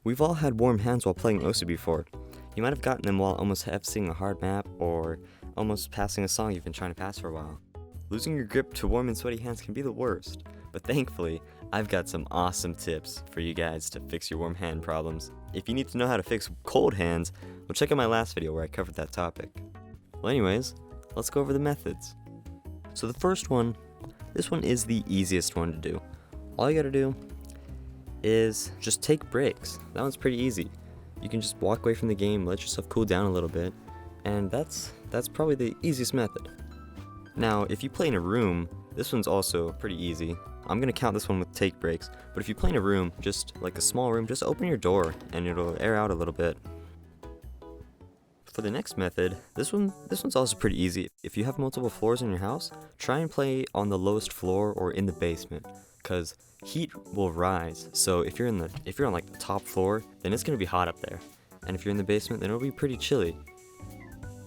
We've all had warm hands while playing OSU before. You might have gotten them while almost F-ing a hard map or almost passing a song you've been trying to pass for a while. Losing your grip to warm and sweaty hands can be the worst, but thankfully, I've got some awesome tips for you guys to fix your warm hand problems. If you need to know how to fix cold hands, well, check out my last video where I covered that topic. Well, anyways, let's go over the methods. So the first one, this one is the easiest one to do. All you gotta do is just take breaks. That one's pretty easy. You can just walk away from the game, let yourself cool down a little bit, and that's probably the easiest method. Now, if you play in a room, this one's also pretty easy. I'm gonna count this one with take breaks, but if you play in a room, just like a small room, just open your door and it'll air out a little bit. For the next method, this one's also pretty easy. If you have multiple floors in your house, try and play on the lowest floor or in the basement, cause heat will rise. So if you're on like the top floor, then it's gonna be hot up there, and if you're in the basement, then it'll be pretty chilly.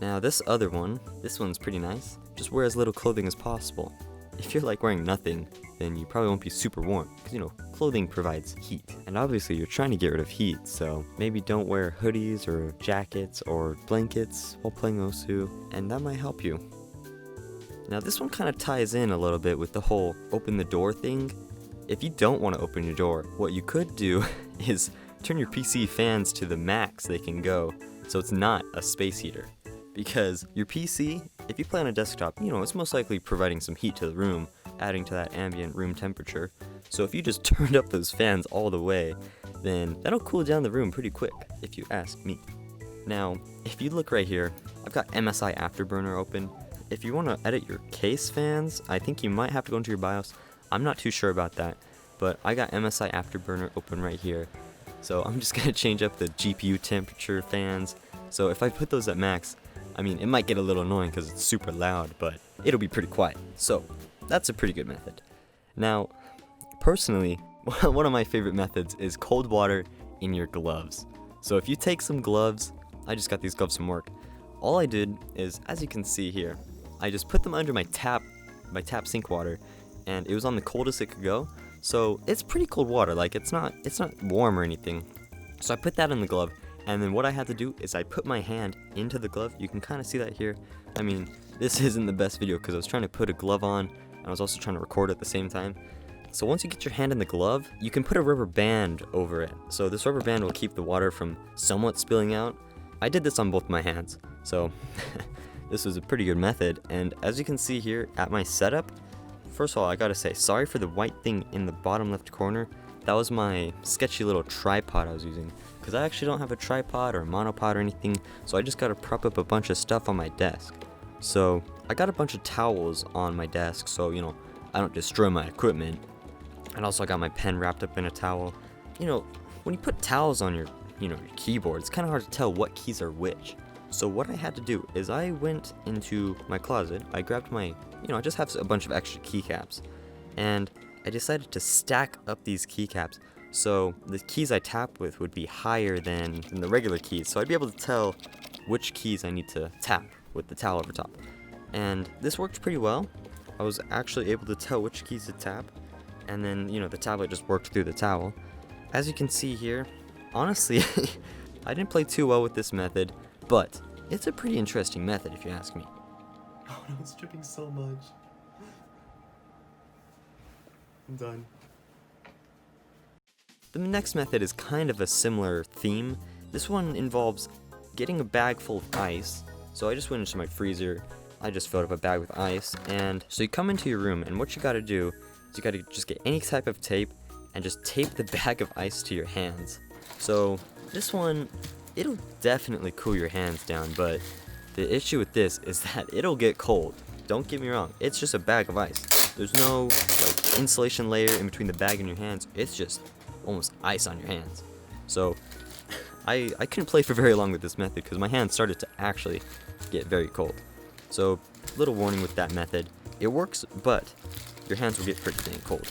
Now this one's pretty nice. Just wear as little clothing as possible. If you're like wearing nothing, then you probably won't be super warm, because clothing provides heat. And obviously you're trying to get rid of heat, so maybe don't wear hoodies or jackets or blankets while playing OSU, and that might help you. Now this one kind of ties in a little bit with the whole open the door thing. If you don't want to open your door, what you could do is turn your PC fans to the max they can go, so it's not a space heater. Because your PC, if you play on a desktop, it's most likely providing some heat to the room, adding to that ambient room temperature. So if you just turned up those fans all the way, then that'll cool down the room pretty quick, if you ask me. Now, if you look right here, I've got MSI Afterburner open. If you want to edit your case fans, I think you might have to go into your BIOS. I'm not too sure about that, but I got MSI Afterburner open right here. So I'm just going to change up the GPU temperature fans. So if I put those at max, it might get a little annoying because it's super loud, but it'll be pretty quiet. So that's a pretty good method. Now, personally, one of my favorite methods is cold water in your gloves. So if you take some gloves, I just got these gloves from work. All I did is, as you can see here, I just put them under my tap sink water, and it was on the coldest it could go. So it's pretty cold water, like it's not warm or anything. So I put that in the glove, and then what I had to do is I put my hand into the glove. You can kind of see that here. This isn't the best video because I was trying to put a glove on, and I was also trying to record at the same time. So once you get your hand in the glove, you can put a rubber band over it. So this rubber band will keep the water from somewhat spilling out. I did this on both my hands, so this was a pretty good method. And as you can see here at my setup, first of all, I gotta say, sorry for the white thing in the bottom left corner. That was my sketchy little tripod I was using, because I actually don't have a tripod or a monopod or anything, so I just gotta prop up a bunch of stuff on my desk. So I got a bunch of towels on my desk, so I don't destroy my equipment. And also I got my pen wrapped up in a towel. When you put towels on your keyboard, it's kind of hard to tell what keys are which. So what I had to do is I went into my closet, I grabbed my, I just have a bunch of extra keycaps, and I decided to stack up these keycaps so the keys I tap with would be higher than the regular keys, so I'd be able to tell which keys I need to tap with the towel over top. And this worked pretty well. I was actually able to tell which keys to tap, and then the tablet just worked through the towel. As you can see here, honestly, I didn't play too well with this method, but it's a pretty interesting method if you ask me. Oh no, it's dripping so much. I'm done. The next method is kind of a similar theme. This one involves getting a bag full of ice. So I just went into my freezer, I just filled up a bag with ice, and so you come into your room, and what you gotta do is you gotta just get any type of tape and just tape the bag of ice to your hands. So this one, it'll definitely cool your hands down, but the issue with this is that it'll get cold. Don't get me wrong, it's just a bag of ice. There's no insulation layer in between the bag and your hands. It's just almost ice on your hands. So I couldn't play for very long with this method because my hands started to actually get very cold. So little warning with that method. It works, but your hands will get pretty dang cold.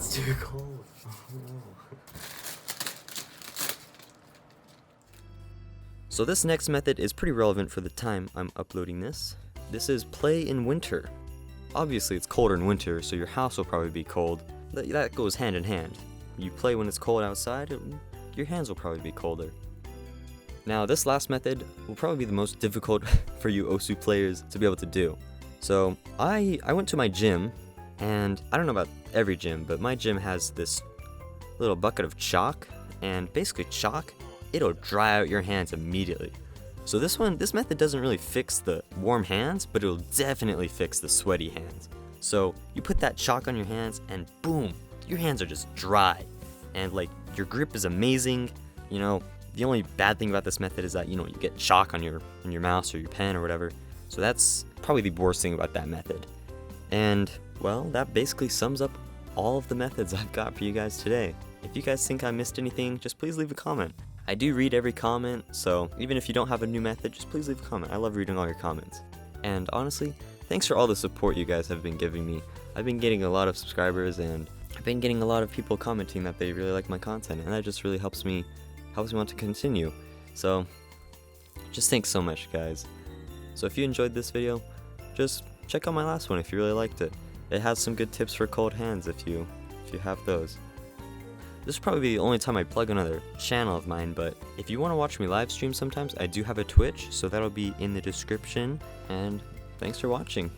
It's too cold. Oh, no. So this next method is pretty relevant for the time I'm uploading this. This is play in winter. Obviously it's colder in winter, so your house will probably be cold. That goes hand in hand. You play when it's cold outside, your hands will probably be colder. Now this last method will probably be the most difficult for you Osu players to be able to do. So I went to my gym, and I don't know about every gym, but my gym has this little bucket of chalk, and basically chalk, it'll dry out your hands immediately. So this method doesn't really fix the warm hands, but it'll definitely fix the sweaty hands. So you put that chalk on your hands and boom, your hands are just dry. And like your grip is amazing. You know, the only bad thing about this method is that, you know, you get chalk on your mouse or your pen or whatever. So that's probably the worst thing about that method. And well, that basically sums up all of the methods I've got for you guys today. If you guys think I missed anything, just please leave a comment. I do read every comment, so even if you don't have a new method, just please leave a comment. I love reading all your comments. And honestly, thanks for all the support you guys have been giving me. I've been getting a lot of subscribers, and I've been getting a lot of people commenting that they really like my content, and that just really helps me want to continue. So just thanks so much, guys. So if you enjoyed this video, just check out my last one if you really liked it. It has some good tips for cold hands if you have those. This is probably the only time I plug another channel of mine, but if you want to watch me live stream sometimes, I do have a Twitch, so that'll be in the description, and thanks for watching.